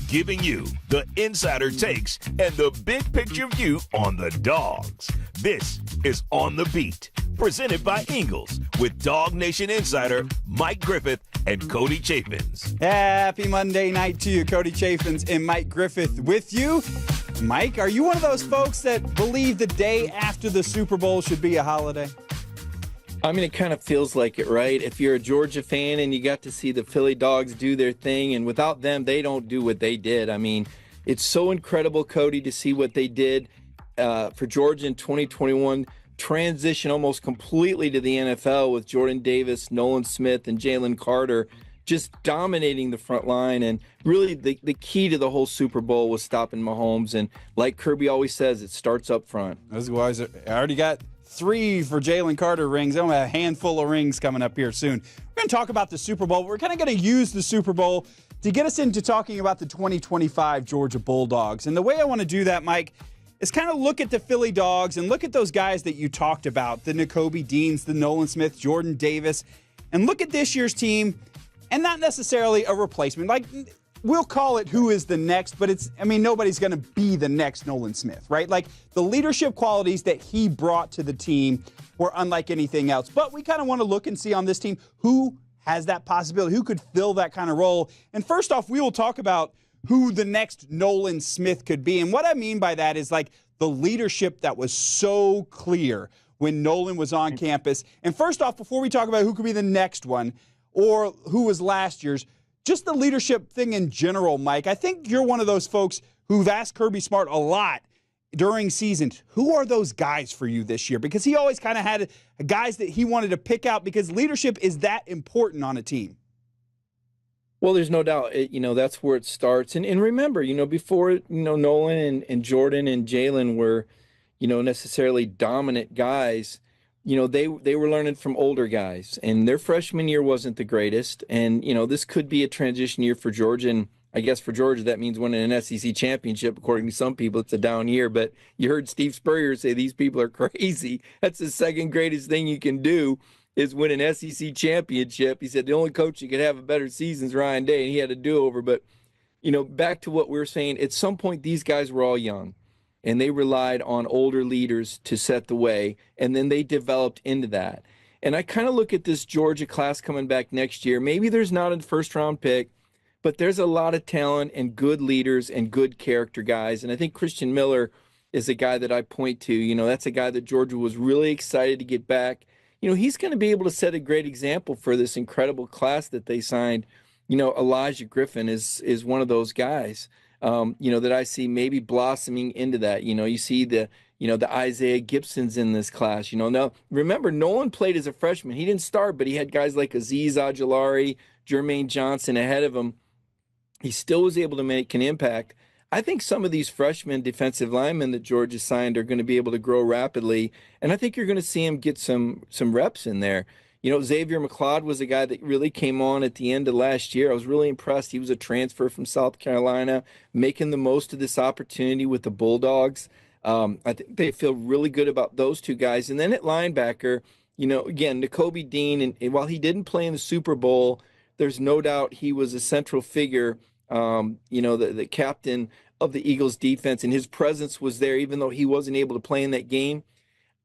giving you the insider takes and the big picture view on the Dogs. This is On the Beat, presented by Ingles, with DawgNation insider Mike Griffith and Cody Chaffins. Happy Monday night to you. Cody Chaffins and Mike Griffith with you. Mike, are you one of those folks that believe the day after the Super Bowl should be a holiday? I mean, it kind of feels like it, right? If you're a Georgia fan and you got to see the Philly Dawgs do their thing, and without them, they don't do what they did. I mean, it's so incredible, Cody, to see what they did for Georgia in 2021, transition almost completely to the NFL with Jordan Davis, Nolan Smith, and Jalen Carter just dominating the front line. And really the key to the whole Super Bowl was stopping Mahomes. And like Kirby always says, it starts up front. Those guys already got 3 for Jalen Carter rings. I don't have a handful of rings coming up here soon. We're going to talk about the Super Bowl. We're kind of going to use the Super Bowl to get us into talking about the 2025 Georgia Bulldogs. And the way I want to do that, Mike, is kind of look at the Philly Dawgs and look at those guys that you talked about, the Nakobe Deans, the Nolan Smith, Jordan Davis, and look at this year's team and not necessarily a replacement. Like, we'll call it who is the next, but nobody's going to be the next Nolan Smith, right? Like, the leadership qualities that he brought to the team were unlike anything else. But we kind of want to look and see on this team who has that possibility, who could fill that kind of role. And first off, we will talk about who the next Nolan Smith could be. And what I mean by that is like the leadership that was so clear when Nolan was on campus. And first off, before we talk about who could be the next one or who was last year's, just the leadership thing in general, Mike. I think you're one of those folks who've asked Kirby Smart a lot during seasons. Who are those guys for you this year? Because he always kind of had guys that he wanted to pick out because leadership is that important on a team. Well, there's no doubt, that's where it starts. And remember, before, Nolan and Jordan and Jalen were, necessarily dominant guys, they were learning from older guys. And their freshman year wasn't the greatest. And, this could be a transition year for Georgia. And I guess for Georgia, that means winning an SEC championship. According to some people, it's a down year. But you heard Steve Spurrier say these people are crazy. That's the second greatest thing you can do, is win an SEC championship. He said the only coach who could have a better season is Ryan Day, and he had a do-over. But, back to what we were saying, at some point these guys were all young, and they relied on older leaders to set the way, and then they developed into that. And I kind of look at this Georgia class coming back next year. Maybe there's not a first-round pick, but there's a lot of talent and good leaders and good character guys. And I think Christian Miller is a guy that I point to. That's a guy that Georgia was really excited to get back. He's going to be able to set a great example for this incredible class that they signed. Elijah Griffin is one of those guys, that I see maybe blossoming into that. You see the Isaiah Gibsons in this class. Now, remember, Nolan played as a freshman. He didn't start, but he had guys like Azeez Ojulari, Jermaine Johnson ahead of him. He still was able to make an impact. I think some of these freshman defensive linemen that Georgia signed are going to be able to grow rapidly, and I think you're going to see him get some reps in there. Xavier McLeod was a guy that really came on at the end of last year. I was really impressed. He was a transfer from South Carolina, making the most of this opportunity with the Bulldogs. I think they feel really good about those two guys. And then at linebacker, again, Nakobe Dean, and while he didn't play in the Super Bowl, there's no doubt he was a central figure. The captain of the Eagles defense, and his presence was there even though he wasn't able to play in that game.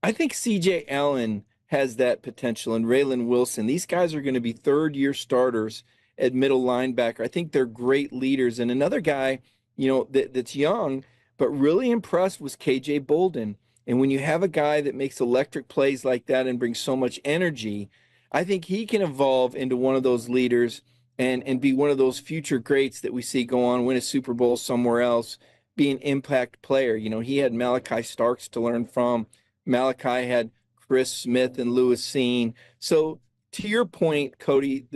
I think C.J. Allen has that potential, and Raylan Wilson. These guys are going to be third-year starters at middle linebacker. I think they're great leaders. And another guy, that's young but really impressed was K.J. Bolden. And when you have a guy that makes electric plays like that and brings so much energy, I think he can evolve into one of those leaders and be one of those future greats that we see go on, win a Super Bowl somewhere else, be an impact player. He had Malachi Starks to learn from. Malachi had Chris Smith and Lewis Seen. So to your point, Cody,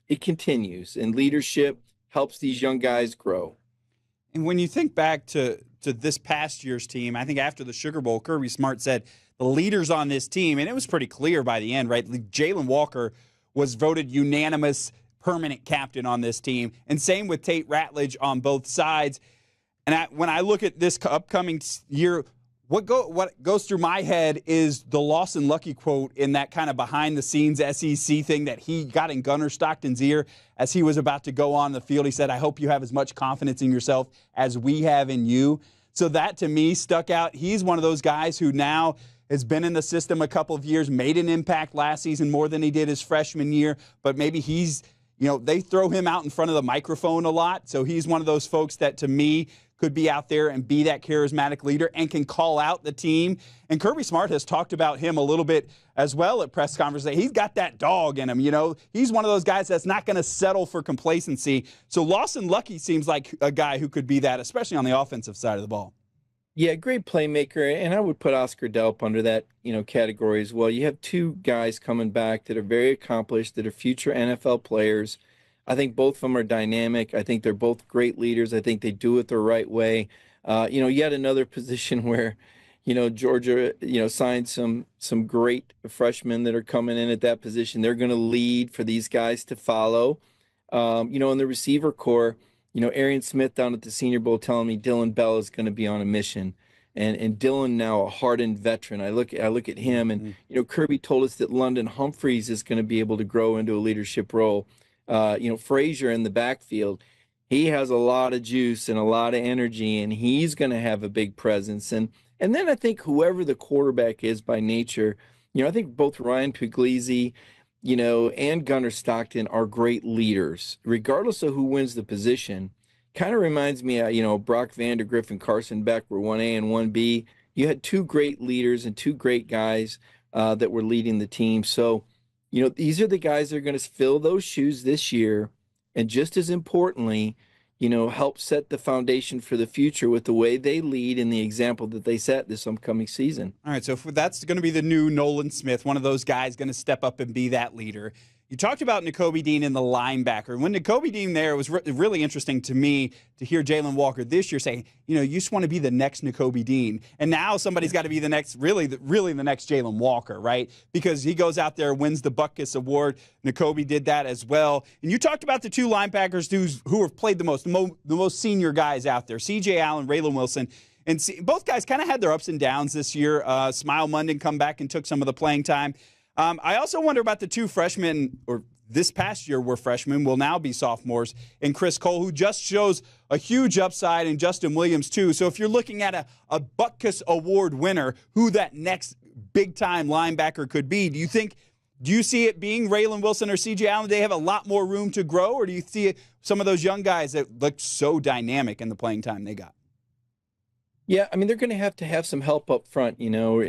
it continues, and leadership helps these young guys grow. And when you think back to this past year's team, I think after the Sugar Bowl, Kirby Smart said the leaders on this team, and it was pretty clear by the end, right? Jalen Walker was voted unanimous permanent captain on this team, and same with Tate Ratledge on both sides. And when I look at this upcoming year, What goes through my head is the Lawson Lucky quote in that kind of behind-the-scenes SEC thing that he got in Gunnar Stockton's ear as he was about to go on the field. He said, "I hope you have as much confidence in yourself as we have in you." So that, to me, stuck out. He's one of those guys who now has been in the system a couple of years, made an impact last season more than he did his freshman year, but maybe he's, they throw him out in front of the microphone a lot. So he's one of those folks that, to me, could be out there and be that charismatic leader and can call out the team. And Kirby Smart has talked about him a little bit as well at press conferences. He's got that dog in him, He's one of those guys that's not going to settle for complacency. So Lawson Lucky seems like a guy who could be that, especially on the offensive side of the ball. Yeah, great playmaker, and I would put Oscar Delp under that, category as well. You have two guys coming back that are very accomplished, that are future NFL players. I think both of them are dynamic. I think they're both great leaders. I think they do it the right way. Yet another position where, Georgia, signed some great freshmen that are coming in at that position. They're going to lead for these guys to follow. In the receiver core, Arian Smith down at the Senior Bowl telling me Dylan Bell is going to be on a mission. And Dylan now a hardened veteran. I look at him, and Kirby told us that London Humphreys is going to be able to grow into a leadership role. Frazier in the backfield, he has a lot of juice and a lot of energy, and he's going to have a big presence. And then I think whoever the quarterback is by nature, I think both Ryan Puglisi, and Gunnar Stockton are great leaders, regardless of who wins the position. Kind of reminds me of, Brock Vandagriff and Carson Beck were 1A and 1B. You had two great leaders and two great guys that were leading the team. So, these are the guys that are going to fill those shoes this year, and just as importantly, help set the foundation for the future with the way they lead and the example that they set this upcoming season. All right, so that's going to be the new Nolan Smith, one of those guys going to step up and be that leader. You talked about Nakobe Dean in the linebacker. When Nakobe Dean there, it was really interesting to me to hear Jalen Walker this year saying, you just want to be the next Nakobe Dean. And now somebody's got to be the next, really the next Jalen Walker, right? Because he goes out there, wins the Butkus Award. Nakobe did that as well. And you talked about the two linebackers who have played the most senior guys out there, C.J. Allen, Raylan Wilson. And both guys kind of had their ups and downs this year. Smile Munden come back and took some of the playing time. I also wonder about the two freshmen, or this past year were freshmen, will now be sophomores, and Chris Cole, who just shows a huge upside, and Justin Williams, too. So if you're looking at a Butkus Award winner, who that next big-time linebacker could be, do you see it being Raylan Wilson or C.J. Allen? Do they have a lot more room to grow, or do you see some of those young guys that look so dynamic in the playing time they got? Yeah, they're going to have some help up front.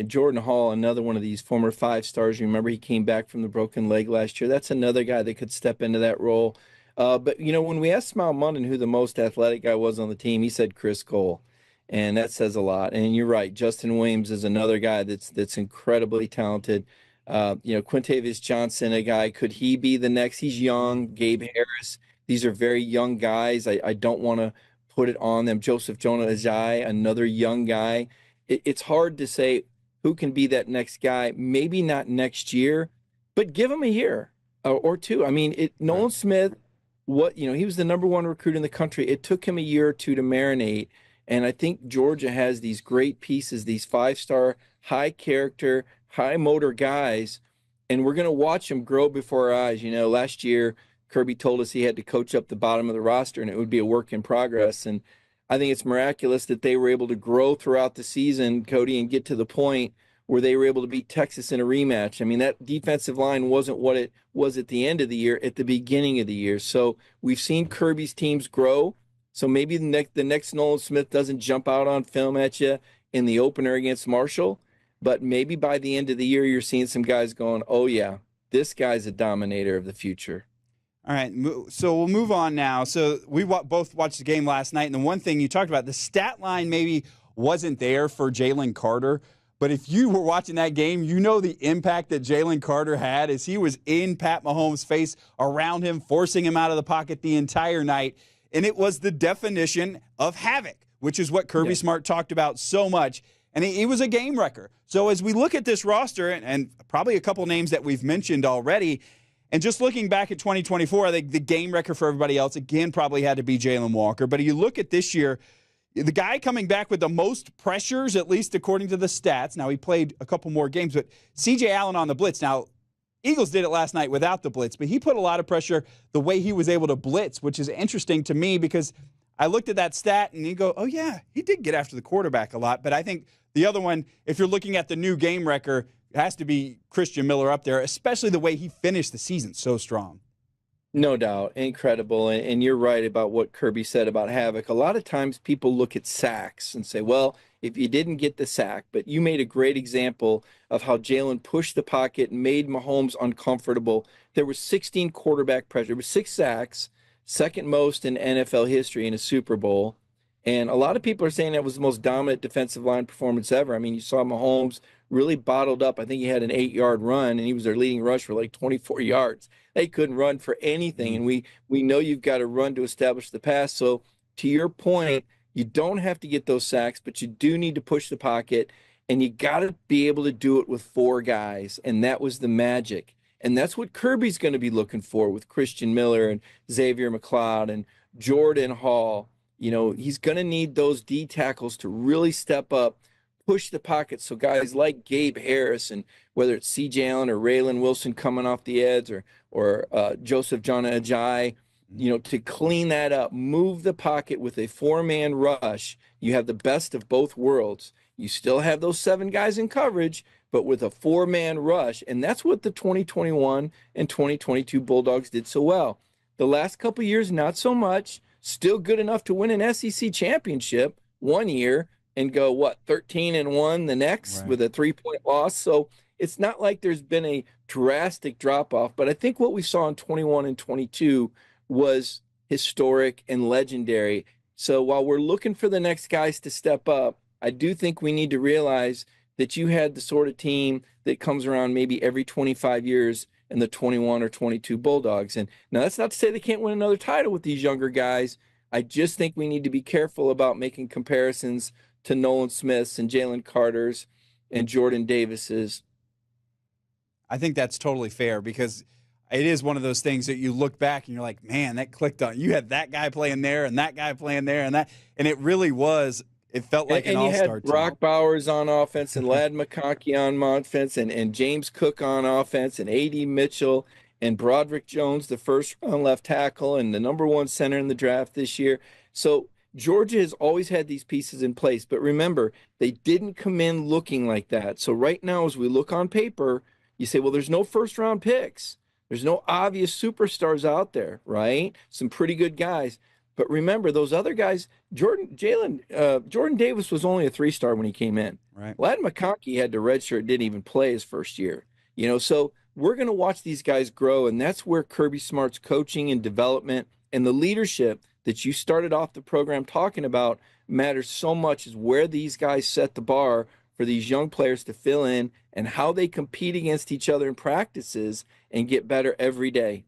Jordan Hall, another one of these former 5-stars. Remember, he came back from the broken leg last year. That's another guy that could step into that role. But, when we asked Smile Munden who the most athletic guy was on the team, he said Chris Cole. And that says a lot. And you're right. Justin Williams is another guy that's incredibly talented. Quintavious Johnson, a guy, could he be the next? He's young. Gabe Harris. These are very young guys. I don't want to put it on them. Joseph Jonah Ajayi, another young guy. It's hard to say who can be that next guy. Maybe not next year, but give him a year or two. Nolan Smith, he was the number one recruit in the country. It took him a year or two to marinate. And I think Georgia has these great pieces, these 5-star, high character, high motor guys, and we're going to watch them grow before our eyes. Last year, Kirby told us he had to coach up the bottom of the roster, and it would be a work in progress. And I think it's miraculous that they were able to grow throughout the season, Cody, and get to the point where they were able to beat Texas in a rematch. That defensive line wasn't what it was at the end of the year, at the beginning of the year. So we've seen Kirby's teams grow. So maybe the next Nolan Smith doesn't jump out on film at you in the opener against Marshall, but maybe by the end of the year, you're seeing some guys going, oh, yeah, this guy's a dominator of the future. All right, so we'll move on now. So we both watched the game last night, and the one thing you talked about, the stat line maybe wasn't there for Jalen Carter, but if you were watching that game, the impact that Jalen Carter had as he was in Pat Mahomes' face, around him, forcing him out of the pocket the entire night, and it was the definition of havoc, which is what Kirby Smart talked about so much, and he was a game wrecker. So as we look at this roster, and probably a couple names that we've mentioned already, and just looking back at 2024, I think the game record for everybody else, again, probably had to be Jalen Walker. But you look at this year, the guy coming back with the most pressures, at least according to the stats. Now, he played a couple more games, but C.J. Allen on the blitz. Now, Eagles did it last night without the blitz, but he put a lot of pressure the way he was able to blitz, which is interesting to me because I looked at that stat and you go, oh, yeah, he did get after the quarterback a lot. But I think the other one, if you're looking at the new game record, it has to be Christian Miller up there, especially the way he finished the season so strong. No doubt. Incredible. And you're right about what Kirby said about Havoc. A lot of times people look at sacks and say, well, if you didn't get the sack, but you made a great example of how Jalen pushed the pocket and made Mahomes uncomfortable. There was 16 quarterback pressure. There was 6 sacks, second most in NFL history in a Super Bowl. And a lot of people are saying that was the most dominant defensive line performance ever. I mean, you saw Mahomes really bottled up. I think he had an 8-yard run, and he was their leading rusher for like 24 yards. They couldn't run for anything, and we know you've got to run to establish the pass. So to your point, you don't have to get those sacks, but you do need to push the pocket, and you got to be able to do it with 4 guys, and that was the magic. And that's what Kirby's going to be looking for with Christian Miller and Xavier McLeod and Jordan Hall. You know, he's going to need those D tackles to really step up, push the pocket. So guys like Gabe Harris, and whether it's C.J. Allen or Raylan Wilson coming off the edge, or Joseph John Ajayi, you know, to clean that up, move the pocket with a 4-man rush. You have the best of both worlds. You still have those 7 guys in coverage, but with a 4-man rush. And that's what the 2021 and 2022 Bulldogs did so well. The last couple years, not so much. Still good enough to win an SEC championship one year and go, 13-1 the next, right, with a 3-point loss. So it's not like there's been a drastic drop-off. But I think what we saw in 21 and 22 was historic and legendary. So while we're looking for the next guys to step up, I do think we need to realize that you had the sort of team that comes around maybe every 25 years in the 21 or 22 Bulldogs. And now that's not to say they can't win another title with these younger guys. I just think we need to be careful about making comparisons to Nolan Smiths and Jalen Carters and Jordan Davis's. I think that's totally fair because it is one of those things that you look back and you're like, man, that clicked on. You had that guy playing there and that guy playing there and that, and it really was. It felt like an all-star team. And you had Brock Bowers on offense and Ladd McConkey on offense and James Cook on offense and A.D. Mitchell and Broderick Jones, the first-round left tackle and the number 1 center in the draft this year. So Georgia has always had these pieces in place. But remember, they didn't come in looking like that. So right now, as we look on paper, you say, well, there's no first-round picks. There's no obvious superstars out there, right? Some pretty good guys. But remember, those other guys, Jordan Davis was only a 3-star when he came in. Right. Ladd McConkey had to redshirt, didn't even play his first year. You know, so we're going to watch these guys grow, and that's where Kirby Smart's coaching and development and the leadership that you started off the program talking about matters so much, is where these guys set the bar for these young players to fill in and how they compete against each other in practices and get better every day.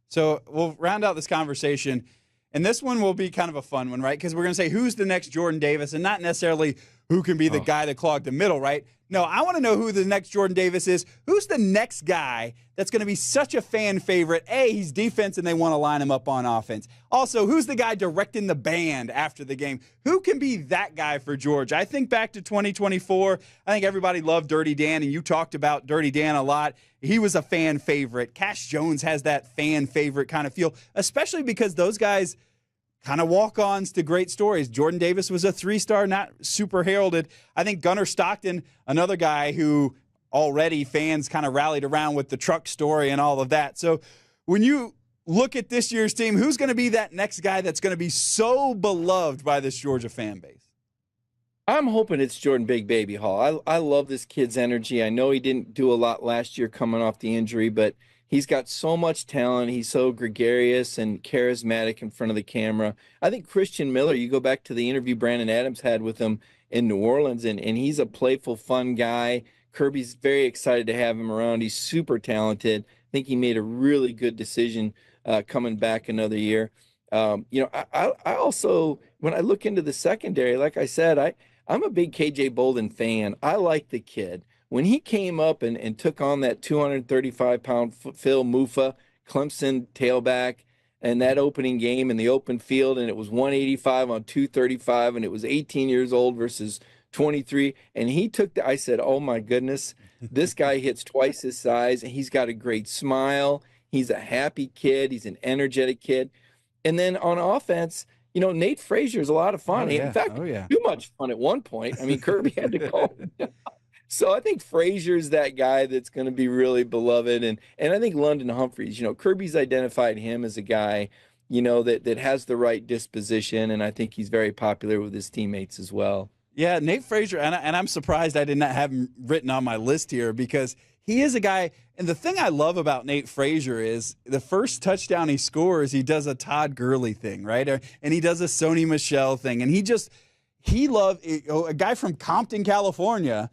So we'll round out this conversation. And this one will be kind of a fun one, right? Because we're going to say who's the next Jordan Davis and not necessarily who can be the guy that clogged the middle, right? No, I want to know who the next Jordan Davis is. Who's the next guy that's going to be such a fan favorite? A, he's defense and they want to line him up on offense. Also, who's the guy directing the band after the game? Who can be that guy for Georgia? I think back to 2024. I think everybody loved Dirty Dan, and you talked about Dirty Dan a lot. He was a fan favorite. Cash Jones has that fan favorite kind of feel, especially because those guys kind of walk-ons to great stories. Jordan Davis was a 3-star, not super heralded. I think Gunnar Stockton, another guy who already fans kind of rallied around with the truck story and all of that. So when you look at this year's team, who's going to be that next guy that's going to be so beloved by this Georgia fan base? I'm hoping it's Jordan Big Baby Hall. I love this kid's energy. I know he didn't do a lot last year coming off the injury, but he's got so much talent. He's so gregarious and charismatic in front of the camera. I think Christian Miller, you go back to the interview Brandon Adams had with him in New Orleans, and he's a playful, fun guy. Kirby's very excited to have him around. He's super talented. I think he made a really good decision coming back another year. I also, when I look into the secondary, like I said, I'm a big KJ Bolden fan. I like the kid. When he came up and took on that 235-pound Phil Mufa, Clemson tailback, and that opening game in the open field, and it was 185 on 235, and it was 18 years old versus 23. And he took I said, oh my goodness, this guy hits twice his size, and he's got a great smile. He's a happy kid. He's an energetic kid. And then on offense, Nate Frazier is a lot of fun. Oh, yeah. In fact, Oh, yeah. too much fun at one point. I mean, Kirby had to call him down. So I think Frazier's that guy that's going to be really beloved. And I think London Humphreys, Kirby's identified him as a guy, that has the right disposition. And I think he's very popular with his teammates as well. Yeah, Nate Frazier, and I'm surprised I did not have him written on my list here because he is a guy. And the thing I love about Nate Frazier is the first touchdown he scores, he does a Todd Gurley thing, right? And he does a Sony Michel thing. And he loves a guy from Compton, California,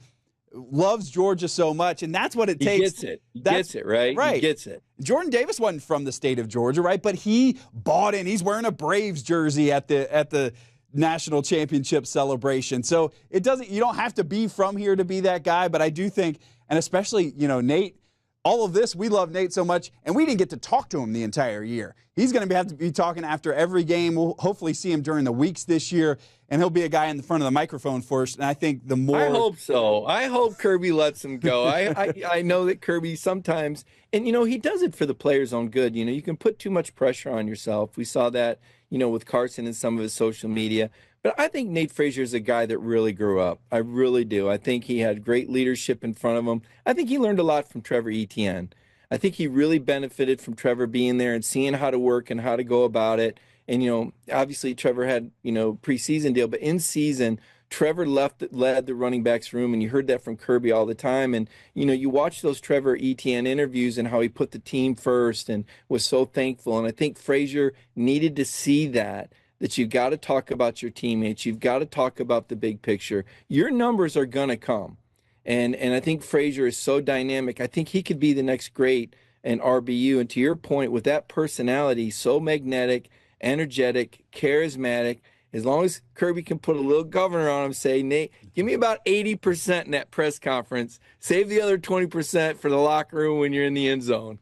loves Georgia so much, and that's what it takes. He gets it. He gets it, right? Right. He gets it. Jordan Davis wasn't from the state of Georgia, right? But he bought in. He's wearing a Braves jersey at the national championship celebration. So you don't have to be from here to be that guy, but I do think, and especially, Nate, all of this, we love Nate so much, and we didn't get to talk to him the entire year. He's going to have to be talking after every game. We'll hopefully see him during the weeks this year, and he'll be a guy in the front of the microphone for us. And I think the more... I hope so. I hope Kirby lets him go. I know that Kirby sometimes, and, he does it for the players' own good. You can put too much pressure on yourself. We saw that, with Carson and some of his social media. But I think Nate Frazier is a guy that really grew up. I really do. I think he had great leadership in front of him. I think he learned a lot from Trevor Etienne. I think he really benefited from Trevor being there and seeing how to work and how to go about it. And, obviously Trevor had, preseason deal, but in season, Trevor led the running backs room, and you heard that from Kirby all the time. And, you watch those Trevor Etienne interviews and how he put the team first and was so thankful. And I think Frazier needed to see that you've got to talk about your teammates. You've got to talk about the big picture. Your numbers are going to come. And I think Frazier is so dynamic. I think he could be the next great in RBU. And to your point, with that personality, so magnetic, energetic, charismatic, as long as Kirby can put a little governor on him, say, Nate, give me about 80% in that press conference. Save the other 20% for the locker room when you're in the end zone.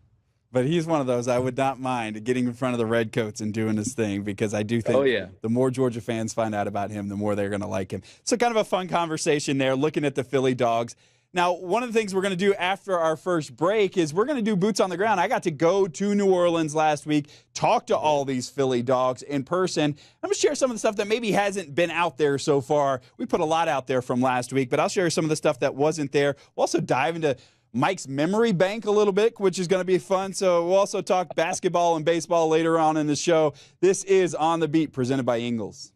But he's one of those I would not mind getting in front of the Redcoats and doing his thing, because I do think the more Georgia fans find out about him, the more they're going to like him. So kind of a fun conversation there, looking at the Philly Dawgs. Now, one of the things we're going to do after our first break is we're going to do boots on the ground. I got to go to New Orleans last week, talk to all these Philly Dawgs in person. I'm going to share some of the stuff that maybe hasn't been out there so far. We put a lot out there from last week, but I'll share some of the stuff that wasn't there. We'll also dive into Mike's memory bank a little bit, which is going to be fun. So we'll also talk basketball and baseball later on in the show. This is On the Beat, presented by Ingles.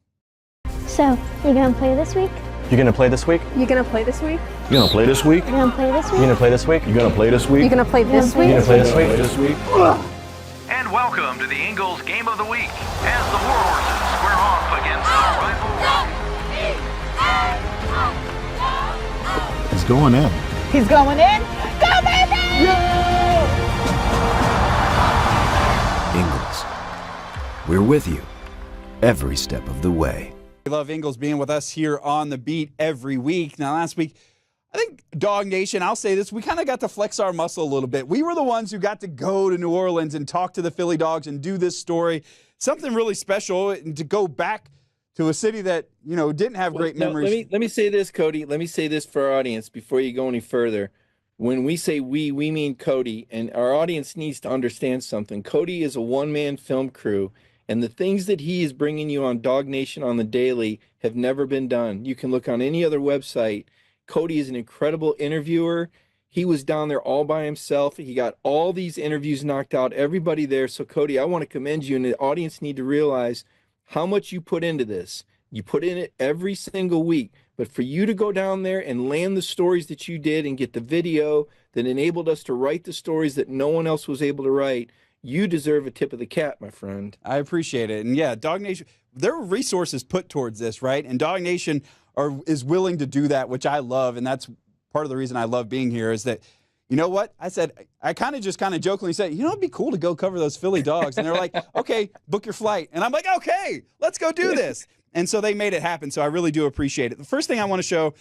So, you going to play this week? You gonna play this week? You going to play this week? You gonna play this week? You going to play this You week? gonna play this week? You gonna play this week? You going to play this You week? gonna play this week? And welcome to the Ingles Game of the Week as the Warhorses square off against our rival. He's going in. He's going in. Go, baby! Ingles. We're with you every step of the way. We love Ingles being with us here on the beat every week. Now, last week, I think DawgNation, I'll say this, we kind of got to flex our muscle a little bit. We were the ones who got to go to New Orleans and talk to the Philly Dawgs and do this story. Something really special, and to go back to a city that, didn't have great memories. Let me say this, Cody. Let me say this for our audience before you go any further. When we say we mean Cody, and our audience needs to understand something. Cody is a one-man film crew, and the things that he is bringing you on DawgNation on the daily have never been done. You can look on any other website. Cody is an incredible interviewer. He was down there all by himself. He got all these interviews knocked out, everybody there. So, Cody, I want to commend you, and the audience need to realize how much you put into this. You put in it every single week. But for you to go down there and land the stories that you did and get the video that enabled us to write the stories that no one else was able to write, you deserve a tip of the cap, my friend. I appreciate it. And yeah, DawgNation, there are resources put towards this, right? And DawgNation is willing to do that, which I love. And that's part of the reason I love being here is that, you know what? I said, I kind of jokingly said, it'd be cool to go cover those Philly Dawgs. And they're like, okay, book your flight. And I'm like, okay, let's go do this. And so they made it happen. So I really do appreciate it. The first thing I want to show,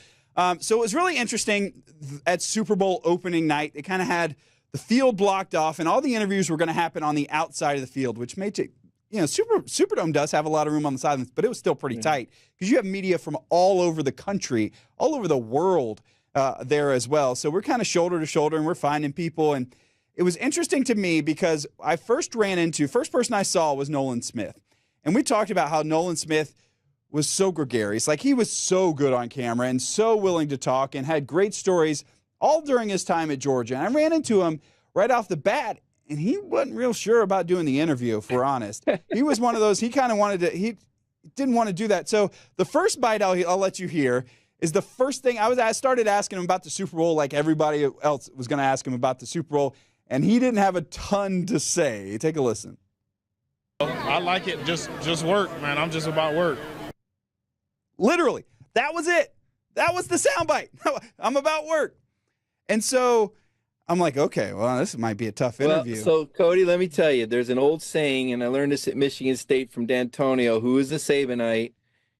so it was really interesting at Super Bowl opening night. They kind of had the field blocked off, and all the interviews were going to happen on the outside of the field, which made it, Superdome does have a lot of room on the sidelines, but it was still pretty tight because you have media from all over the country, all over the world there as well. So we're kind of shoulder to shoulder, and we're finding people. And it was interesting to me because first person I saw was Nolan Smith. And we talked about how Nolan Smith was so gregarious. Like, he was so good on camera and so willing to talk and had great stories all during his time at Georgia. And I ran into him right off the bat, and he wasn't real sure about doing the interview, if we're honest. He was one of those, he didn't want to do that. So the first bite I'll let you hear is the first thing I started asking him about the Super Bowl, like everybody else was going to ask him about the Super Bowl, and he didn't have a ton to say. Take a listen. I like it. Just work, man. I'm just about work. Literally, that was it. That was the soundbite. I'm about work. And so I'm like, okay, well, this might be a tough interview. So, Cody, let me tell you, there's an old saying, and I learned this at Michigan State from D'Antonio, who is a Sabanite.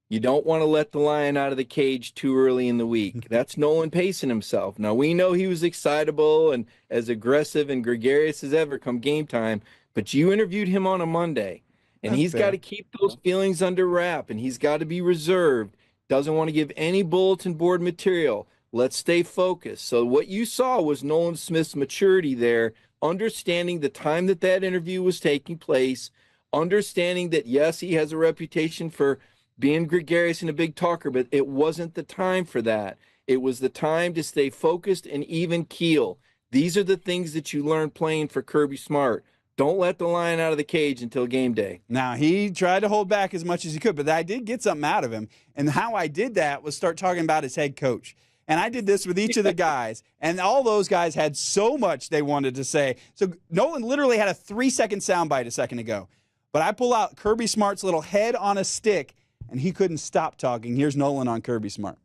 You don't want to let the lion out of the cage too early in the week. That's Nolan pacing himself. Now, we know he was excitable and as aggressive and gregarious as ever come game time, but you interviewed him on a Monday, and he's got to keep those feelings under wrap, and he's got to be reserved. Doesn't want to give any bulletin board material. Let's stay focused. So what you saw was Nolan Smith's maturity there, understanding the time that interview was taking place, understanding that, yes, he has a reputation for being gregarious and a big talker, but it wasn't the time for that. It was the time to stay focused and even keel. These are the things that you learn playing for Kirby Smart. Don't let the lion out of the cage until game day. Now, he tried to hold back as much as he could, but I did get something out of him. And how I did that was start talking about his head coach. And I did this with each of the guys, and all those guys had so much they wanted to say. So Nolan literally had a 3-second soundbite a second ago. But I pull out Kirby Smart's little head on a stick, and he couldn't stop talking. Here's Nolan on Kirby Smart.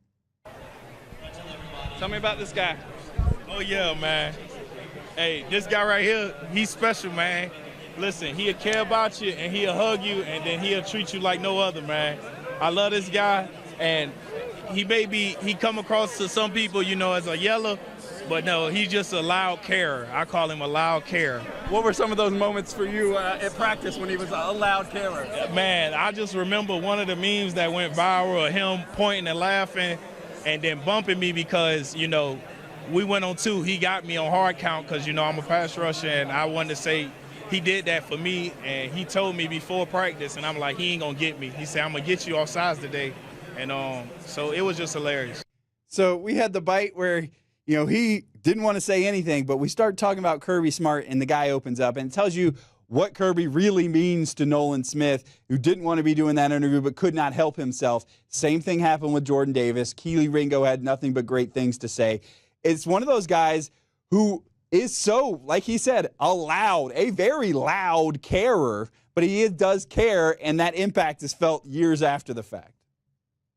Tell me about this guy. Oh, yeah, man. Hey, this guy right here, he's special, man. Listen, he'll care about you, and he'll hug you, and then he'll treat you like no other, man. I love this guy, and he come across to some people, as a yeller, but no, he's just a loud carer. I call him a loud carer. What were some of those moments for you at practice when he was a loud carer? Man, I just remember one of the memes that went viral of him pointing and laughing and then bumping me because, we went on 2. He got me on hard count because, I'm a pass rusher, and I wanted to say he did that for me, and he told me before practice, and I'm like, he ain't going to get me. He said, I'm going to get you off sides today. And so it was just hilarious. So we had the bite where, he didn't want to say anything, but we start talking about Kirby Smart, and the guy opens up, and it tells you what Kirby really means to Nolan Smith, who didn't want to be doing that interview but could not help himself. Same thing happened with Jordan Davis. Keely Ringo had nothing but great things to say. It's one of those guys who is so, like he said, a very loud carer, but he does care, and that impact is felt years after the fact.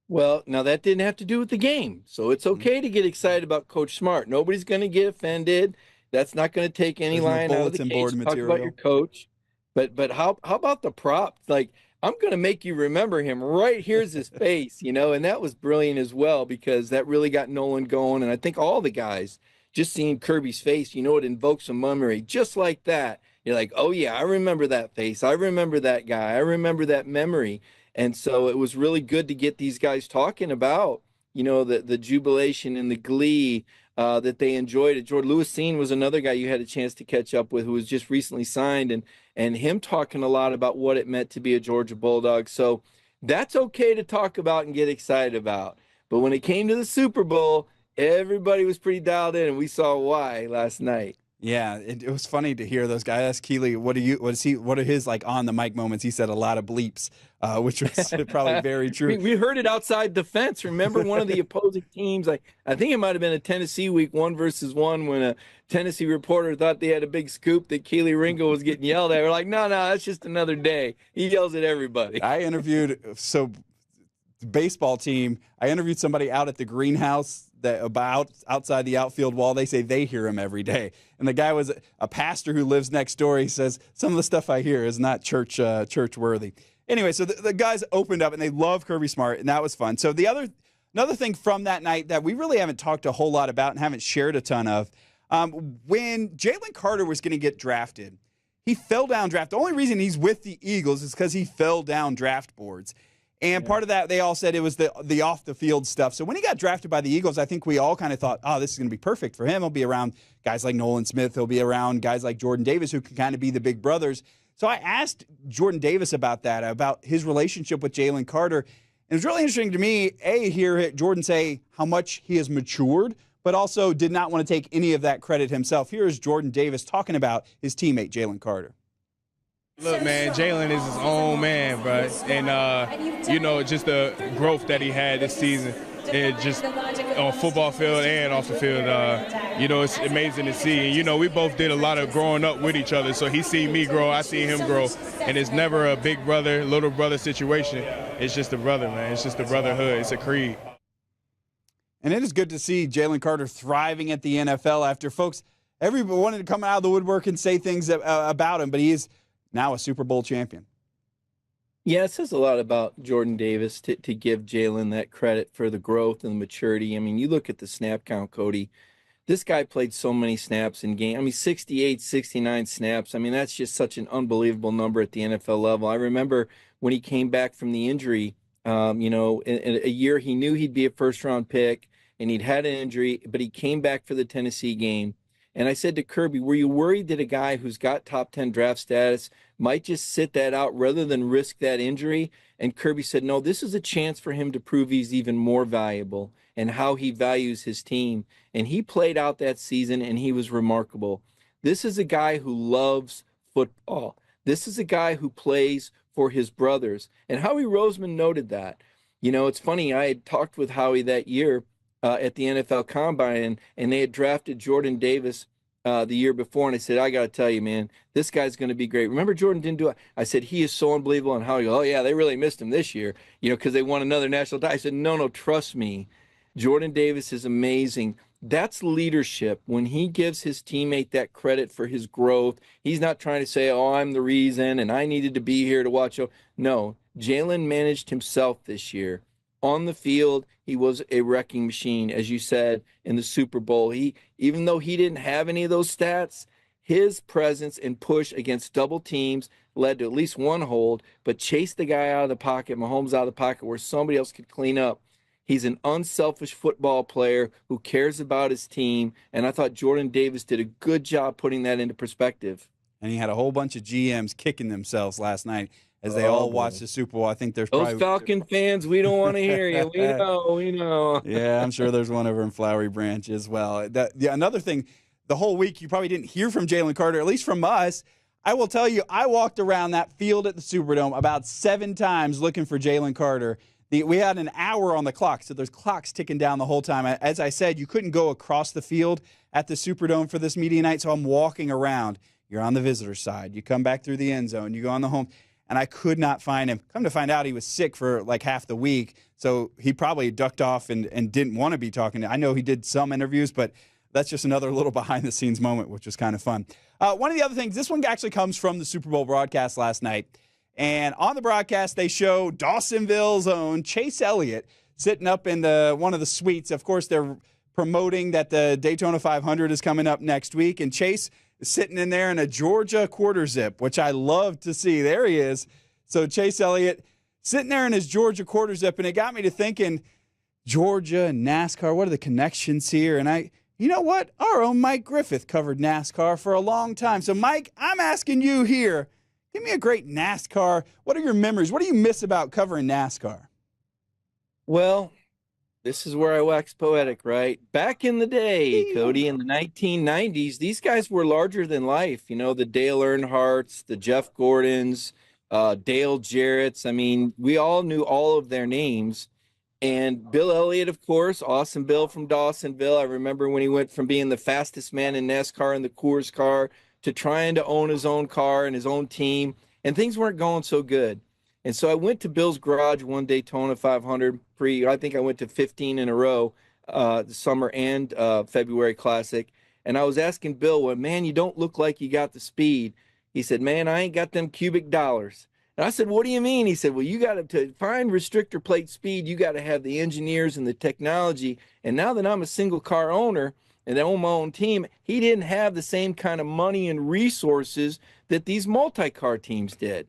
Well, now that didn't have to do with the game, so it's okay to get excited about Coach Smart. Nobody's going to get offended. That's not going to take any line out of the cage. Talk about your coach, but how about the prop? Like, I'm going to make you remember him. Right here's his face, and that was brilliant as well because that really got Nolan going. And I think all the guys just seeing Kirby's face, it invokes a memory just like that. You're like, oh yeah, I remember that face. I remember that guy. I remember that memory. And so it was really good to get these guys talking about, the jubilation and the glee that they enjoyed it. Jordan Lewis-Seen was another guy you had a chance to catch up with who was just recently signed and him talking a lot about what it meant to be a Georgia Bulldog. So that's okay to talk about and get excited about. But when it came to the Super Bowl, everybody was pretty dialed in, and we saw why last night. Yeah, it was funny to hear those guys. Ask Keely, what are his on the mic moments? He said a lot of bleeps, which was probably very true. We heard it outside the fence. Remember one of the opposing teams? I think it might have been a Tennessee week 1 versus 1 when a Tennessee reporter thought they had a big scoop that Keely Ringo was getting yelled at. We're like, no, that's just another day. He yells at everybody. I interviewed the baseball team. I interviewed somebody out at the greenhouse outside the outfield wall. They say they hear him every day. And the guy was a pastor who lives next door. He says, some of the stuff I hear is not church worthy. Anyway, so the guys opened up, and they love Kirby Smart, and that was fun. So another thing from that night that we really haven't talked a whole lot about and haven't shared a ton of, When Jalen Carter was going to get drafted, he fell down draft. The only reason he's with the Eagles is because he fell down draft boards. And part of that, they all said it was the off-the-field stuff. So when he got drafted by the Eagles, I think we all kind of thought, oh, this is going to be perfect for him. He'll be around guys like Nolan Smith. He'll be around guys like Jordan Davis, who can kind of be the big brothers. So I asked Jordan Davis about that, about his relationship with Jalen Carter. And it was really interesting to me, hear Jordan say how much he has matured, but also did not want to take any of that credit himself. Here is Jordan Davis talking about his teammate, Jalen Carter. Look, man, Jalen is his own man, bro. And, just the growth that he had this season, and just on football field and off the field, it's amazing to see. And, we both did a lot of growing up with each other. So he seen me grow, I see him grow. And it's never a big brother, little brother situation. It's just a brother, man. It's just a brotherhood. It's a creed. And it is good to see Jalen Carter thriving at the NFL after everybody wanted to come out of the woodwork and say things about him, but he is now a Super Bowl champion. Yeah, it says a lot about Jordan Davis to give Jalen that credit for the growth and the maturity. I mean, you look at the snap count, Cody. This guy played so many snaps in game. I mean, 68, 69 snaps. I mean, that's just such an unbelievable number at the NFL level. I remember when he came back from the injury, in a year he knew he'd be a first-round pick, and he'd had an injury, but he came back for the Tennessee game. And I said to Kirby, were you worried that a guy who's got top 10 draft status might just sit that out rather than risk that injury? And Kirby said, no, this is a chance for him to prove he's even more valuable and how he values his team. And he played out that season, and he was remarkable. This is a guy who loves football. This is a guy who plays for his brothers. And Howie Roseman noted that. It's funny, I had talked with Howie that year at the NFL Combine, and they had drafted Jordan Davis the year before, and I said, I got to tell you, man, this guy's going to be great. Remember Jordan didn't do it? I said, he is so unbelievable. And Howie goes, oh, yeah, they really missed him this year, because they won another national title. I said, no, trust me. Jordan Davis is amazing. That's leadership. When he gives his teammate that credit for his growth, he's not trying to say, oh, I'm the reason, and I needed to be here to watch. No, Jalen managed himself this year. On the field, he was a wrecking machine, as you said, in the Super Bowl. Even though he didn't have any of those stats, his presence and push against double teams led to at least one hold, but chased the guy out of the pocket, Mahomes out of the pocket, where somebody else could clean up. He's an unselfish football player who cares about his team, and I thought Jordan Davis did a good job putting that into perspective. And he had a whole bunch of GMs kicking themselves last night as they all watched the Super Bowl. I think there's those Falcon fans, we don't want to hear you. We know. Yeah, I'm sure there's one over in Flowery Branch as well. Another thing, the whole week you probably didn't hear from Jalen Carter, at least from us. I will tell you, I walked around that field at the Superdome about 7 times looking for Jalen Carter. We had an hour on the clock, so there's clocks ticking down the whole time. As I said, you couldn't go across the field at the Superdome for this media night, so I'm walking around. You're on the visitor side. You come back through the end zone. You go on the home. And I could not find him. Come to find out, he was sick for like half the week, so he probably ducked off and didn't want to be talking. I know he did some interviews, but that's just another little behind-the-scenes moment, which was kind of fun. One of the other things, this one actually comes from the Super Bowl broadcast last night. And on the broadcast, they show Dawsonville's own Chase Elliott sitting up in one of the suites. Of course, they're promoting that the Daytona 500 is coming up next week, and Chase is sitting in there in a Georgia quarter zip, which I love to see. There he is. So Chase Elliott sitting there in his Georgia quarter zip, and it got me to thinking, Georgia and NASCAR, what are the connections here? And you know what? Our own Mike Griffith covered NASCAR for a long time. So, Mike, I'm asking you here, give me a great NASCAR. What are your memories? What do you miss about covering NASCAR? Well, this is where I wax poetic, right? Back in the day, Cody, in the 1990s, these guys were larger than life. The Dale Earnhardts, the Jeff Gordons, Dale Jarrett's. I mean, we all knew all of their names. And Bill Elliott, of course, awesome Bill from Dawsonville. I remember when he went from being the fastest man in NASCAR in the Coors car to trying to own his own car and his own team. And things weren't going so good. And so I went to Bill's garage one Daytona 500 I think I went to 15 in a row, the summer and February Classic. And I was asking Bill, well, man, you don't look like you got the speed. He said, man, I ain't got them cubic dollars. And I said, what do you mean? He said, well, you got to find restrictor plate speed. You got to have the engineers and the technology. And now that I'm a single car owner, and own my own team, he didn't have the same kind of money and resources that these multi-car teams did.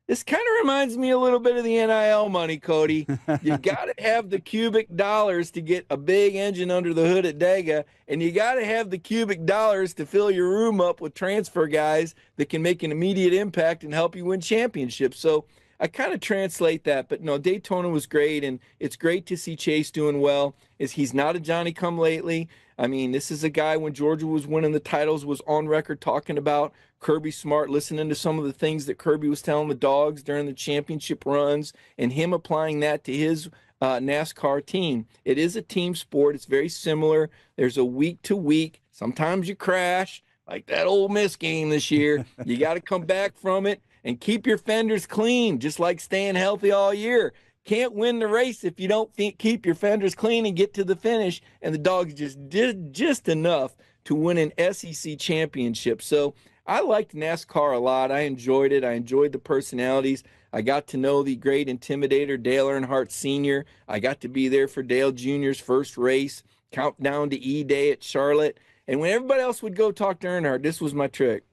This kind of reminds me a little bit of the NIL money, Cody. You got to have the cubic dollars to get a big engine under the hood at Dega, and you got to have the cubic dollars to fill your room up with transfer guys that can make an immediate impact and help you win championships. So I kind of translate that, but no, Daytona was great, and it's great to see Chase doing well. He's not a Johnny-come-lately. I mean, this is a guy, when Georgia was winning the titles, was on record talking about Kirby Smart, listening to some of the things that Kirby was telling the Dogs during the championship runs, and him applying that to his NASCAR team. It is a team sport. It's very similar. There's a week to week. Sometimes you crash, like that Ole Miss game this year. You got to come back from it and keep your fenders clean, just like staying healthy all year. Can't win the race if you don't keep your fenders clean and get to the finish. And the Dogs just did just enough to win an SEC championship. So I liked NASCAR a lot. I enjoyed it. I enjoyed the personalities. I got to know the great intimidator, Dale Earnhardt Sr. I got to be there for Dale Jr.'s first race, countdown to E-Day at Charlotte. And when everybody else would go talk to Earnhardt, this was my trick.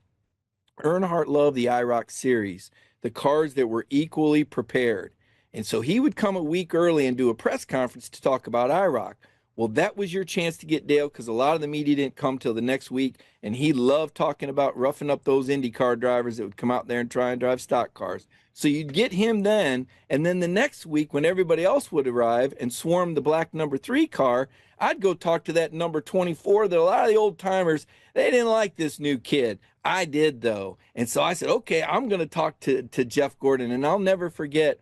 Earnhardt loved the IROC series, the cars that were equally prepared. And so he would come a week early and do a press conference to talk about IROC. Well, that was your chance to get Dale, because a lot of the media didn't come till the next week, and he loved talking about roughing up those IndyCar drivers that would come out there and try and drive stock cars. So you'd get him then, and then the next week when everybody else would arrive and swarm the black number 3 car, I'd go talk to that number 24 that a lot of the old timers, they didn't like this new kid. I did, though. And so I said, okay, I'm going to talk to Jeff Gordon, and I'll never forget,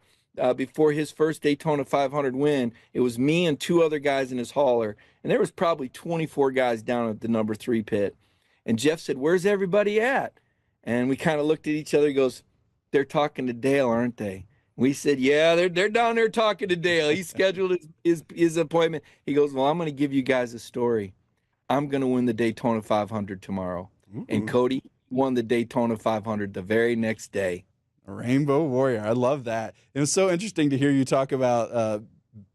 before his first Daytona 500 win, it was me and 2 other guys in his hauler, and there was probably 24 guys down at the number 3 pit. And Jeff said, "Where's everybody at?" And we kind of looked at each other. He goes, "They're talking to Dale, aren't they?" We said, "Yeah, they're down there talking to Dale. He scheduled his appointment." He goes, "Well, I'm going to give you guys a story. I'm going to win the Daytona 500 tomorrow." Ooh. And Cody won the Daytona 500 the very next day. Rainbow Warrior. I love that. It was so interesting to hear you talk about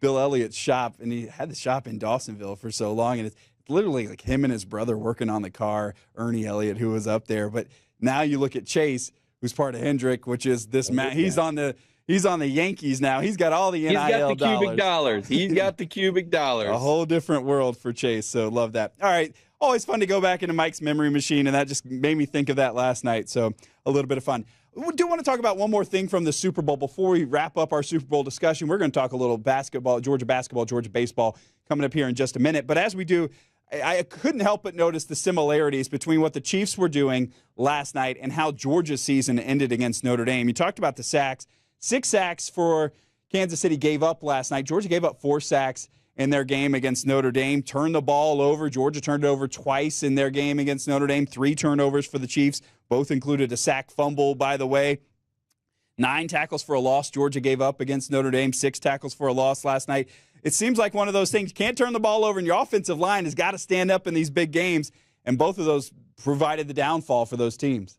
Bill Elliott's shop, and he had the shop in Dawsonville for so long, and it's literally like him and his brother working on the car, Ernie Elliott, who was up there. But now you look at Chase, who's part of Hendrick, which is this man. He's on the Yankees now. He's got all the NIL dollars. He's got the cubic dollars. He's got the cubic dollars. A whole different world for Chase, so love that. All right. Always fun to go back into Mike's memory machine, and that just made me think of that last night, so a little bit of fun. We do want to talk about one more thing from the Super Bowl before we wrap up our Super Bowl discussion. We're going to talk a little basketball, Georgia baseball coming up here in just a minute. But as we do, I couldn't help but notice the similarities between what the Chiefs were doing last night and how Georgia's season ended against Notre Dame. You talked about the sacks. 6 sacks for Kansas City gave up last night. Georgia gave up 4 sacks in their game against Notre Dame, turned the ball over. Georgia turned it over twice in their game against Notre Dame. 3 turnovers for the Chiefs. Both included a sack fumble, by the way. 9 tackles for a loss Georgia gave up against Notre Dame. 6 tackles for a loss last night. It seems like one of those things. You can't turn the ball over, and your offensive line has got to stand up in these big games, and both of those provided the downfall for those teams.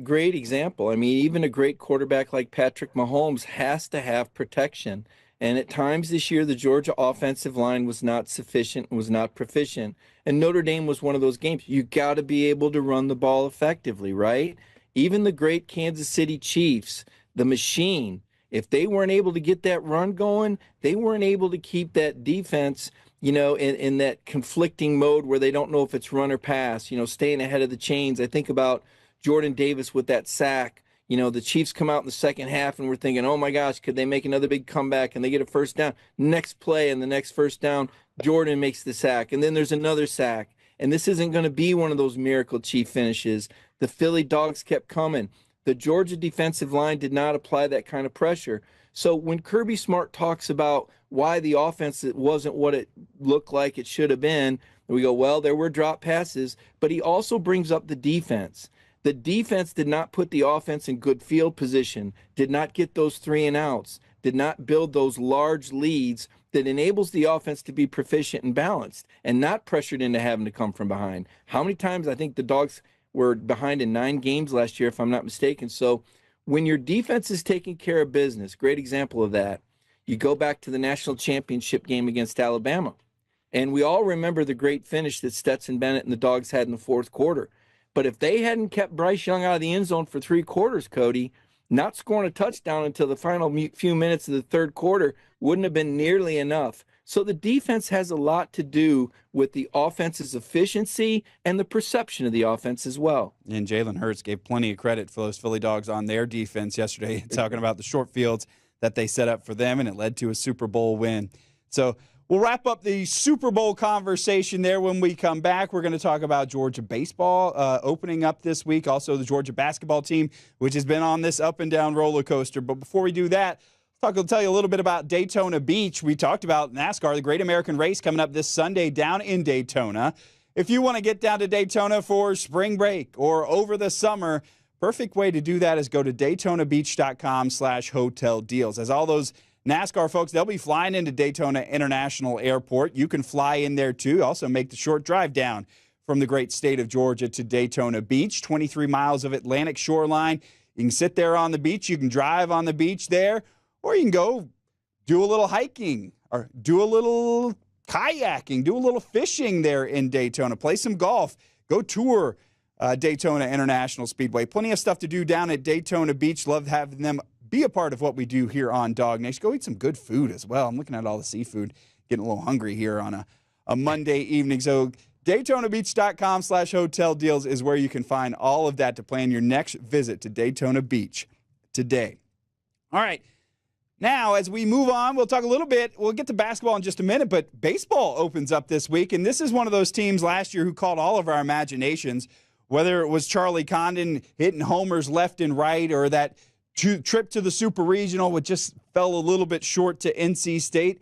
Great example. I mean, even a great quarterback like Patrick Mahomes has to have protection. And at times this year, the Georgia offensive line was not sufficient, was not proficient. And Notre Dame was one of those games. You got to be able to run the ball effectively, right? Even the great Kansas City Chiefs, the machine, if they weren't able to get that run going, they weren't able to keep that defense, in that conflicting mode where they don't know if it's run or pass, staying ahead of the chains. I think about Jordan Davis with that sack. The Chiefs come out in the second half, and we're thinking, oh, my gosh, could they make another big comeback? And they get a first down. Next play and the next first down, Jordan makes the sack. And then there's another sack. And this isn't going to be one of those miracle Chief finishes. The Philly Dawgs kept coming. The Georgia defensive line did not apply that kind of pressure. So when Kirby Smart talks about why the offense wasn't what it looked like it should have been, we go, well, there were drop passes. But he also brings up the defense. The defense did not put the offense in good field position, did not get those 3 and outs, did not build those large leads that enables the offense to be proficient and balanced and not pressured into having to come from behind. How many times I think the Dogs were behind in 9 games last year, if I'm not mistaken. So when your defense is taking care of business, great example of that, you go back to the national championship game against Alabama. And we all remember the great finish that Stetson Bennett and the Dogs had in the fourth quarter. But if they hadn't kept Bryce Young out of the end zone for 3 quarters, Cody, not scoring a touchdown until the final few minutes of the third quarter wouldn't have been nearly enough. So the defense has a lot to do with the offense's efficiency and the perception of the offense as well. And Jalen Hurts gave plenty of credit for those Philly Dawgs on their defense yesterday, talking about the short fields that they set up for them, and it led to a Super Bowl win. So we'll wrap up the Super Bowl conversation there when we come back. We're going to talk about Georgia baseball opening up this week, also the Georgia basketball team, which has been on this up and down roller coaster. But before we do that, I'll tell you a little bit about Daytona Beach. We talked about NASCAR, the Great American Race, coming up this Sunday down in Daytona. If you want to get down to Daytona for spring break or over the summer, perfect way to do that is go to DaytonaBeach.com/hotel deals. As all those NASCAR folks, they'll be flying into Daytona International Airport. You can fly in there too. Also make the short drive down from the great state of Georgia to Daytona Beach, 23 miles of Atlantic shoreline. You can sit there on the beach. You can drive on the beach there. Or you can go do a little hiking or do a little kayaking, do a little fishing there in Daytona, play some golf, go tour Daytona International Speedway. Plenty of stuff to do down at Daytona Beach. Love having them be a part of what we do here on DawgNation. Go eat some good food as well. I'm looking at all the seafood, getting a little hungry here on a Monday evening. So DaytonaBeach.com/hotel deals is where you can find all of that to plan your next visit to Daytona Beach today. All right. Now, as we move on, we'll talk a little bit. We'll get to basketball in just a minute, but baseball opens up this week, and this is one of those teams last year who caught all of our imaginations, whether it was Charlie Condon hitting homers left and right or that trip to the Super Regional, which just fell a little bit short to NC State.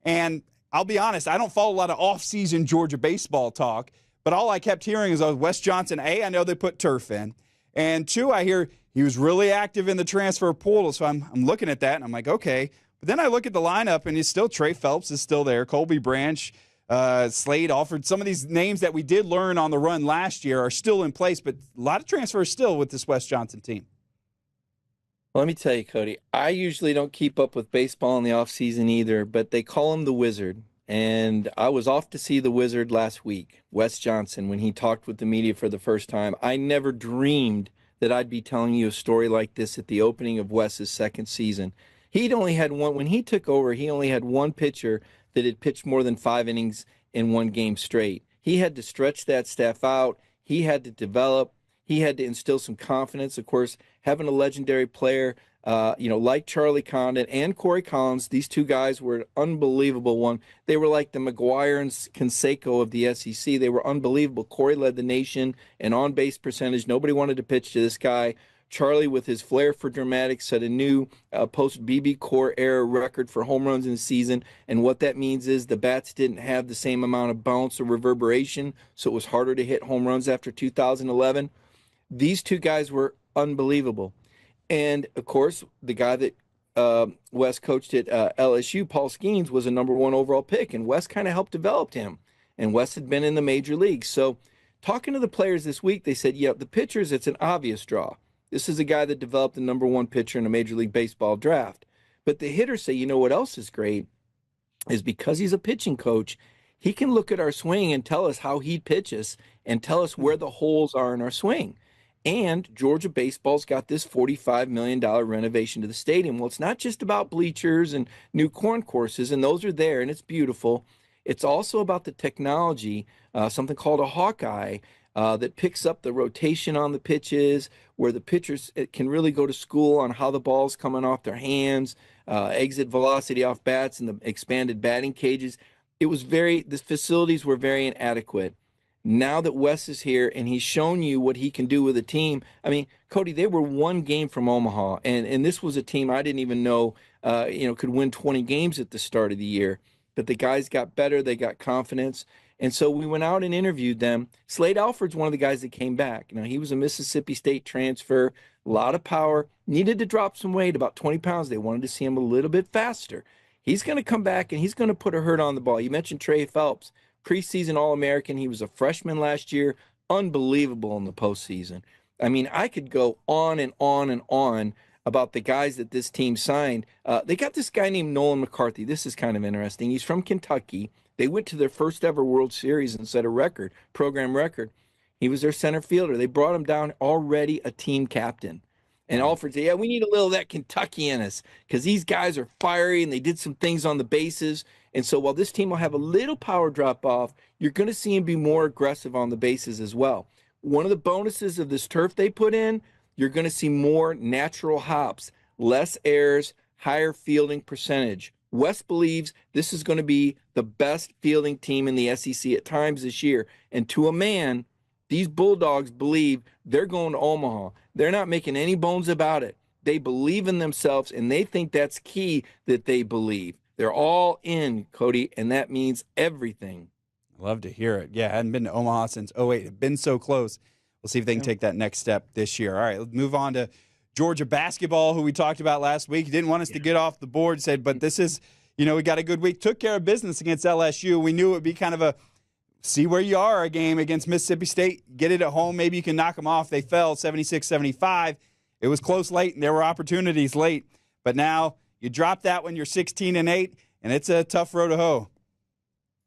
And I'll be honest, I don't follow a lot of off-season Georgia baseball talk, but all I kept hearing is Wes Johnson, A, I know they put turf in, and 2, I hear he was really active in the transfer portal, so I'm looking at that, and I'm like, okay. But then I look at the lineup, and it's still Trey Phelps is still there. Colby Branch, Slade Alford. Some of these names that we did learn on the run last year are still in place, but a lot of transfers still with this Wes Johnson team. Let me tell you, Cody, I usually don't keep up with baseball in the offseason either, but they call him the Wizard. And I was off to see the Wizard last week, Wes Johnson, when he talked with the media for the first time. I never dreamed that I'd be telling you a story like this at the opening of Wes's second season. He'd only had one, when he took over, he only had one pitcher that had pitched more than 5 innings in one game straight. He had to stretch that staff out. He had to develop. He had to instill some confidence. Of course, having a legendary player, like Charlie Condon and Corey Collins, these two guys were an unbelievable one. They were like the McGuire and Canseco of the SEC. They were unbelievable. Corey led the nation in on-base percentage. Nobody wanted to pitch to this guy. Charlie, with his flair for dramatics, set a new post-BB Core era record for home runs in the season. And what that means is the bats didn't have the same amount of bounce or reverberation, so it was harder to hit home runs after 2011. These two guys were unbelievable. And, of course, the guy that Wes coached at LSU, Paul Skeens, was a number 1 overall pick, and Wes kind of helped develop him. And Wes had been in the major leagues. So talking to the players this week, they said, the pitchers, it's an obvious draw. This is a guy that developed the number 1 pitcher in a Major League Baseball draft. But the hitters say, what else is great is because he's a pitching coach, he can look at our swing and tell us how he pitches and tell us where the holes are in our swing. And Georgia baseball's got this $45 million renovation to the stadium. Well, it's not just about bleachers and new corn courses, and those are there, and it's beautiful. It's also about the technology, something called a Hawkeye, that picks up the rotation on the pitches, where the pitchers can really go to school on how the ball's coming off their hands, exit velocity off bats, and the expanded batting cages. The facilities were very inadequate. Now that Wes is here and he's shown you what he can do with a team, Cody, they were 1 game from Omaha, and this was a team I didn't even know, could win 20 games at the start of the year. But the guys got better, they got confidence, and so we went out and interviewed them. Slade Alford's one of the guys that came back. He was a Mississippi State transfer, a lot of power, needed to drop some weight, about 20 pounds. They wanted to see him a little bit faster. He's going to come back, and he's going to put a hurt on the ball. You mentioned Trey Phelps. Preseason All-American. He was a freshman last year. Unbelievable in the postseason. I could go on and on and on about the guys that this team signed. They got this guy named Nolan McCarthy. This is kind of interesting. He's from Kentucky, They went to their first ever World Series and set a record, program record. He was their center fielder. They brought him down already a team captain. And Alfred said, yeah, we need a little of that Kentucky in us because these guys are fiery and they did some things on the bases. And so while this team will have a little power drop off, you're going to see him be more aggressive on the bases as well. One of the bonuses of this turf they put in, you're going to see more natural hops, less errors, higher fielding percentage. West believes this is going to be the best fielding team in the SEC at times this year. And to a man, these Bulldogs believe they're going to Omaha. They're not making any bones about it. They believe in themselves, and they think that's key that they believe. They're all in, Cody, and that means everything. Love to hear it. Yeah, I hadn't been to Omaha since 2008. It's been so close. We'll see if they can take that next step this year. All right, let's move on to Georgia basketball, who we talked about last week. He didn't want us to get off the board, said, but this is, we got a good week. Took care of business against LSU. We knew it would be kind of a see where you are a game against Mississippi State. Get it at home. Maybe you can knock them off. They fell 76-75. It was close late, and there were opportunities late. But now you drop that when you're 16-8, and it's a tough road to hoe.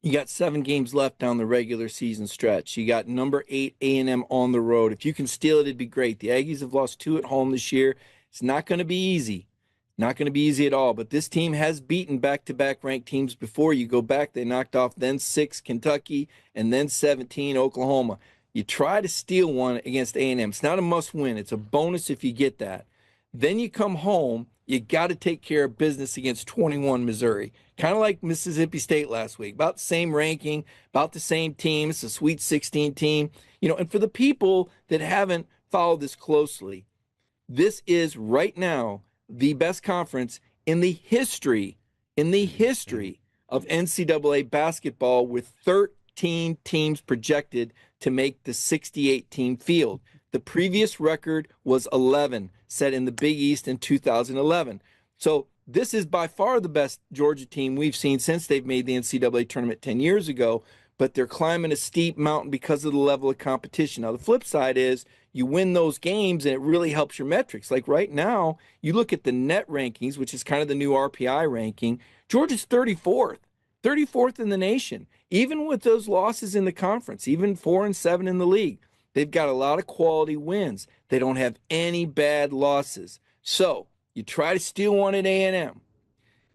You got 7 games left down the regular season stretch. You got number 8 A&M on the road. If you can steal it, it'd be great. The Aggies have lost 2 at home this year. It's not going to be easy. Not going to be easy at all. But this team has beaten back-to-back ranked teams before. You go back, they knocked off then 6 Kentucky and then 17 Oklahoma. You try to steal one against A&M. It's not a must-win. It's a bonus if you get that. Then you come home. You got to take care of business against 21 Missouri. Kind of like Mississippi State last week. About the same ranking, about the same team. It's a Sweet 16 team. And for the people that haven't followed this closely, this is right now the best conference in the history of NCAA basketball, with 13 teams projected to make the 68-team field. The previous record was 11, set in the Big East in 2011. So this is by far the best Georgia team we've seen since they've made the NCAA tournament 10 years ago, but they're climbing a steep mountain because of the level of competition. Now, the flip side is you win those games and it really helps your metrics. Like right now, you look at the net rankings, which is kind of the new RPI ranking. Georgia's 34th in the nation, even with those losses in the conference, even 4-7 in the league. They've got a lot of quality wins. They don't have any bad losses. So you try to steal one at A&M.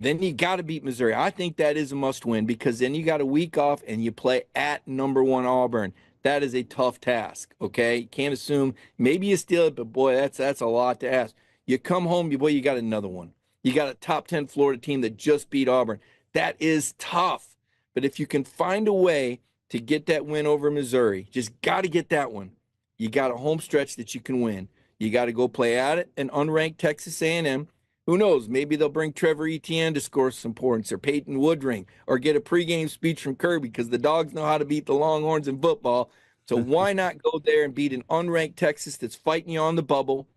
Then you got to beat Missouri. I think that is a must-win because then you got a week off and you play at number 1 Auburn. That is a tough task, okay? You can't assume maybe you steal it, but boy, that's a lot to ask. You come home, you got another one. You got a top 10 Florida team that just beat Auburn. That is tough. But if you can find a way to get that win over Missouri, just got to get that one. You got a home stretch that you can win. You got to go play at it, an unranked Texas A&M. Who knows? Maybe they'll bring Trevor Etienne to score some points, or Peyton Woodring, or get a pregame speech from Kirby, because the Dogs know how to beat the Longhorns in football. So why not go there and beat an unranked Texas that's fighting you on the bubble?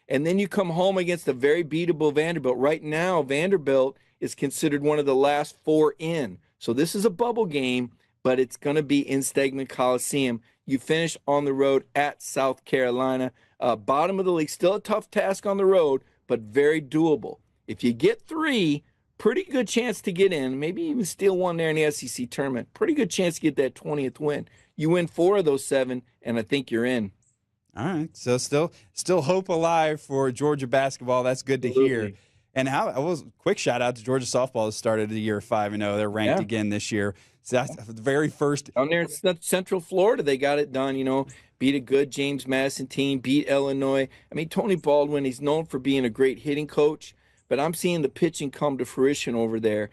And then you come home against a very beatable Vanderbilt. Right now, Vanderbilt is considered one of the last 4 in. So this is a bubble game, but it's going to be in Stegman Coliseum. You finish on the road at South Carolina. Bottom of the league, still a tough task on the road, but very doable. If you get 3, pretty good chance to get in, maybe even steal one there in the SEC tournament. Pretty good chance to get that 20th win. You win 4 of those 7, and I think you're in. All right, so still hope alive for Georgia basketball. That's good to hear. And quick shout out to Georgia softball that started the year 5-0. They're ranked again this year. So that's the very first. Down there in Central Florida, they got it done, beat a good James Madison team, beat Illinois. I mean, Tony Baldwin, he's known for being a great hitting coach, but I'm seeing the pitching come to fruition over there.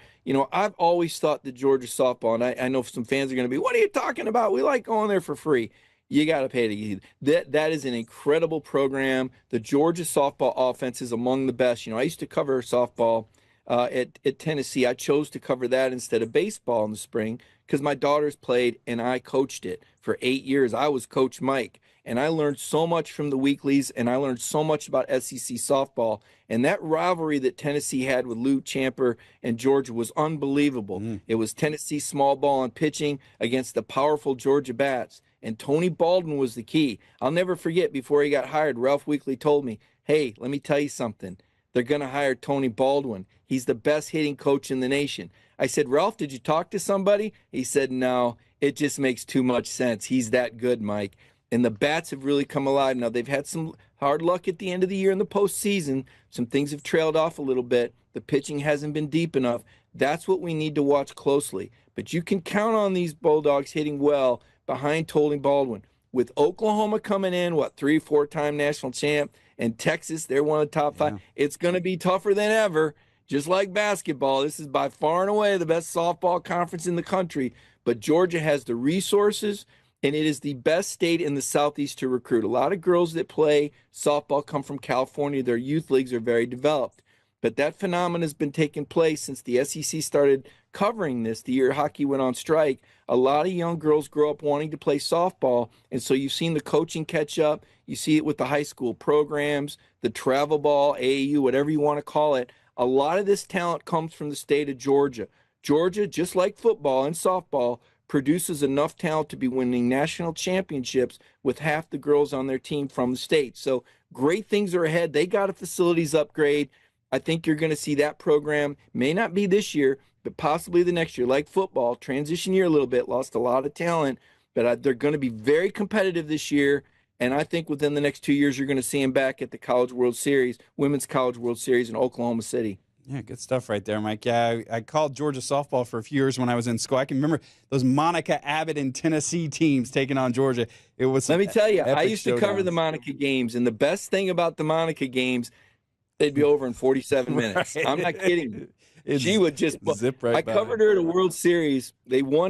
I've always thought that Georgia softball, and I know some fans are going to be, what are you talking about? We like going there for free. You got to pay to get that is an incredible program. The Georgia softball offense is among the best. I used to cover softball at Tennessee. I chose to cover that instead of baseball in the spring because my daughters played and I coached it for 8 years. I was Coach Mike, and I learned so much from the weeklies, and I learned so much about SEC softball. And that rivalry that Tennessee had with Lou Champer and Georgia was unbelievable. It was Tennessee small ball and pitching against the powerful Georgia bats. And Tony Baldwin was the key. I'll never forget, before he got hired, Ralph Weekly told me, hey, let me tell you something. they're going to hire Tony Baldwin. He's the best hitting coach in the nation. I said, Ralph, did you talk to somebody? He said, no, it just makes too much sense. He's that good, Mike. And the bats have really come alive. Now, they've had some hard luck at the end of the year in the postseason. Some things have trailed off a little bit. The pitching hasn't been deep enough. That's what we need to watch closely. But you can count on these Bulldogs hitting well behind Tony Baldwin. With Oklahoma coming in, 3-4-time national champ, and Texas, they're one of the top 5. Yeah. It's going to be tougher than ever, just like basketball. This is by far and away the best softball conference in the country. But Georgia has the resources, and it is the best state in the Southeast to recruit. A lot of girls that play softball come from California. Their youth leagues are very developed. But that phenomenon has been taking place since the SEC started covering this the year hockey went on strike. A lot of young girls grow up wanting to play softball, and so you've seen the coaching catch up. You see it with the high school programs, the travel ball, AAU, whatever you want to call it. A lot of this talent comes from the state of Georgia. Georgia, just like football and softball, produces enough talent to be winning national championships with half the girls on their team from the state. So great things are ahead. They got a facilities upgrade. I think you're going to see that program, may not be this year, but possibly the next year, like football, transition year a little bit, lost a lot of talent, but they're going to be very competitive this year. And I think within the next 2 years, you're going to see them back at the College World Series, Women's College World Series in Oklahoma City. Yeah, good stuff right there, Mike. Yeah, I called Georgia softball for a few years when I was in school. I can remember those Monica Abbott and Tennessee teams taking on Georgia. It was. Let me tell you, I used to cover the Monica games, and the best thing about the Monica games, they'd be over in 47 minutes. Right. I'm not kidding. She would just zip right by. I covered her at a World Series.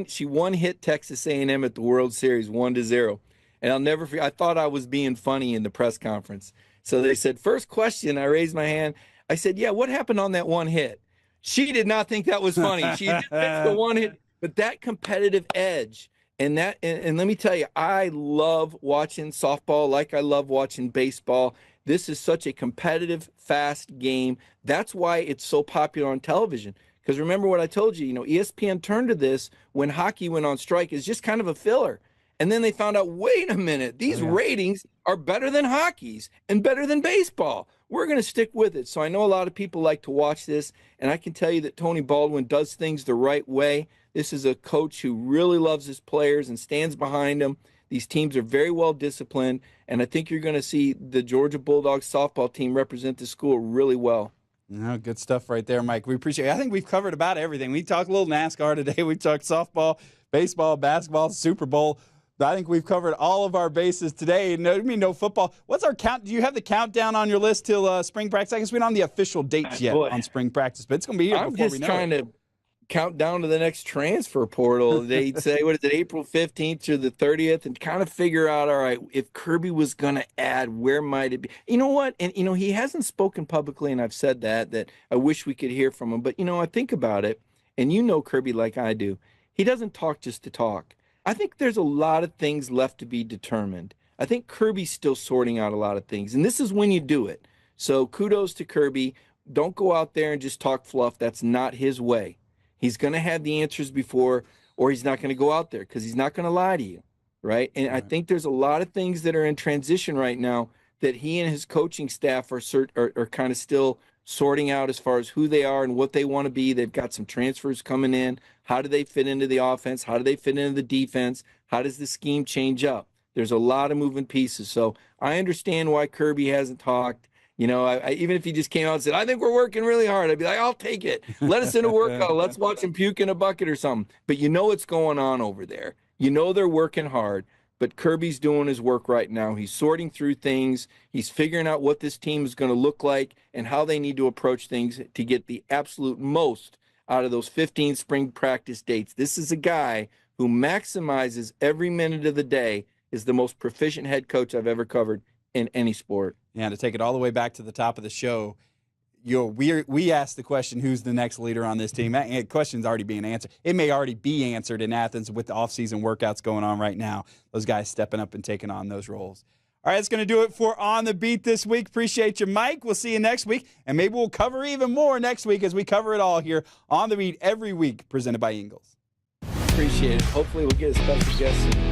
She hit Texas A&M at the World Series 1-0. And I'll never forget. I thought I was being funny in the press conference. So they said, first question. I raised my hand. I said, yeah, what happened on that one hit? She did not think that was funny. She just pitched the one hit. But that competitive edge, and let me tell you, I love watching softball like I love watching baseball. This is such a competitive, fast game. That's why it's so popular on television. Because remember what I told you, ESPN turned to this when hockey went on strike as just kind of a filler. And then they found out, wait a minute, these ratings are better than hockey's and better than baseball. We're going to stick with it. So I know a lot of people like to watch this, and I can tell you that Tony Baldwin does things the right way. This is a coach who really loves his players and stands behind them. These teams are very well disciplined, and I think you're going to see the Georgia Bulldogs softball team represent the school really well. No, good stuff right there, Mike. We appreciate it. I think we've covered about everything. We talked a little NASCAR today. We talked softball, baseball, basketball, Super Bowl. I think we've covered all of our bases today. No football. What's our count? Do you have the countdown on your list till spring practice? I guess we don't have the official dates yet on spring practice, but it's going to be here before we know it. I'm just trying to count down to the next transfer portal. They say, what is it, April 15th to the 30th, and kind of figure out, all right, if Kirby was going to add, where might it be? You know what? And, he hasn't spoken publicly, and I've said that I wish we could hear from him. But, I think about it, and Kirby like I do. He doesn't talk just to talk. I think there's a lot of things left to be determined. I think Kirby's still sorting out a lot of things, and this is when you do it. So kudos to Kirby. Don't go out there and just talk fluff. That's not his way. He's going to have the answers before, or he's not going to go out there because he's not going to lie to you, right? And I think there's a lot of things that are in transition right now that he and his coaching staff are kind of still sorting out as far as who they are and what they want to be. They've got some transfers coming in. How do they fit into the offense? How do they fit into the defense? How does the scheme change up? There's a lot of moving pieces. So I understand why Kirby hasn't talked. Even if he just came out and said, I think we're working really hard, I'd be like, I'll take it. Let us in a workout. Let's watch him puke in a bucket or something. But what's going on over there. They're working hard. But Kirby's doing his work right now. He's sorting through things. He's figuring out what this team is going to look like and how they need to approach things to get the absolute most out of those 15 spring practice dates. This is a guy who maximizes every minute of the day, is the most proficient head coach I've ever covered in any sport. Yeah, to take it all the way back to the top of the show, we asked the question, who's the next leader on this team? That question's already being answered. It may already be answered in Athens with the offseason workouts going on right now. Those guys stepping up and taking on those roles. All right, that's going to do it for On the Beat this week. Appreciate you, Mike. We'll see you next week, and maybe we'll cover even more next week as we cover it all here on the Beat every week, presented by Ingles. Appreciate it. Hopefully we'll get a special guest soon.